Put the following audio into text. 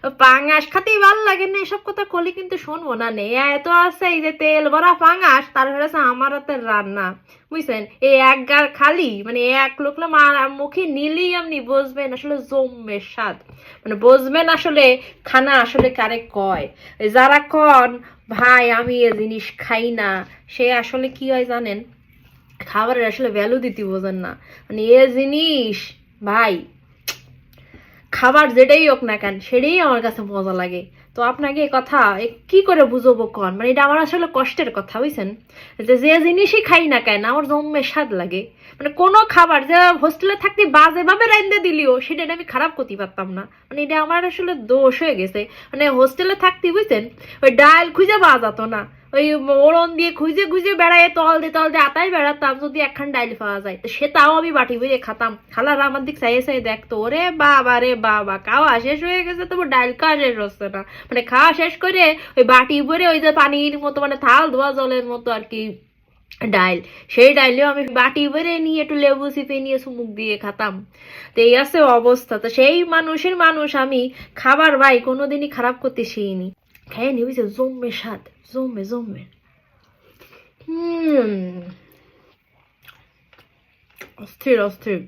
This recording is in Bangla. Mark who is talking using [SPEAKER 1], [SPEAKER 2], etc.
[SPEAKER 1] পাঙাশ খাতেই ভাল লাগে না, এসব কথা কলি কিন্তু শুনবো না নে। এত আছে এই যে তেল ভরা পাঙাশ, তারপরে আছে আমার হাতের রান্না, বুঝছেন? এই এক গার খালি মানে এক লোক মুখে নিলেই আপনি বুঝবেন আসলে জম্মের স্বাদ, মানে বুঝবেন আসলে খানা আসলে কারে কয়। যারা কন ভাই আমি এ জিনিস খাই না, সে আসলে কি হয় জানেন, খাবারের আসলে ভ্যালু দিতে বোঝেন না। মানে এ জিনিস ভাই, খাবার যেটাই হোক না কেন সেটাই আমার কাছে মজা লাগে। তো আপনাকে এই কথা কি করে বুঝবো কন, মানে এটা আমার আসলে কষ্টের কথা, বুঝছেন? যে যে জিনিসই খাই না কেন আমার জম্মের স্বাদ লাগে। মানে কোনো খাবার যে হোস্টেলে থাকতে বাজে ভাবে রান্ধে দিলিও সেটা আমি খারাপ করতে পারতাম না, মানে এটা আমার আসলে দোষ হয়ে গেছে। মানে হোস্টেলে থাকতে, বুঝছেন, ওই ডাল খুঁজে পাওয়া যেত না, ওই ওড়ন দিয়ে খুঁজে খুঁজে বেড়ায় তল দিয়ে আতাই বেড়াতাম যদি একখান ডাইল পাওয়া যায়, তো সে তাও আমি বাটি বইয়ে খাতাম। খালারা আমার দিক চাইয়ে চাইয়ে দেখতো, ওরে বাবা রে বাবা, খাওয়া শেষ হয়ে গেছে তবু ডাইল খাওয়া শেষ হচ্ছে না। মানে খাওয়া শেষ করে ওই বাটি ভরে ওই যে পানির মতো মানে থাল ধোয়া জলের মতো আর কি ডাইল, সেই ডাইলেও আমি বাটি ভরে নিয়ে একটু লেবু চিপে নিয়ে চুমুক দিয়ে খাতাম। তো এই আছে অবস্থা। তো সেই মানুষের মানুষ আমি, খাবার ভাই কোনোদিনই খারাপ করতে শিখিনি, খেয়ে নি, বুঝছে, জম্মে স্বাদ, জম্মে জম্মে। হুম, অস্থির অস্থির।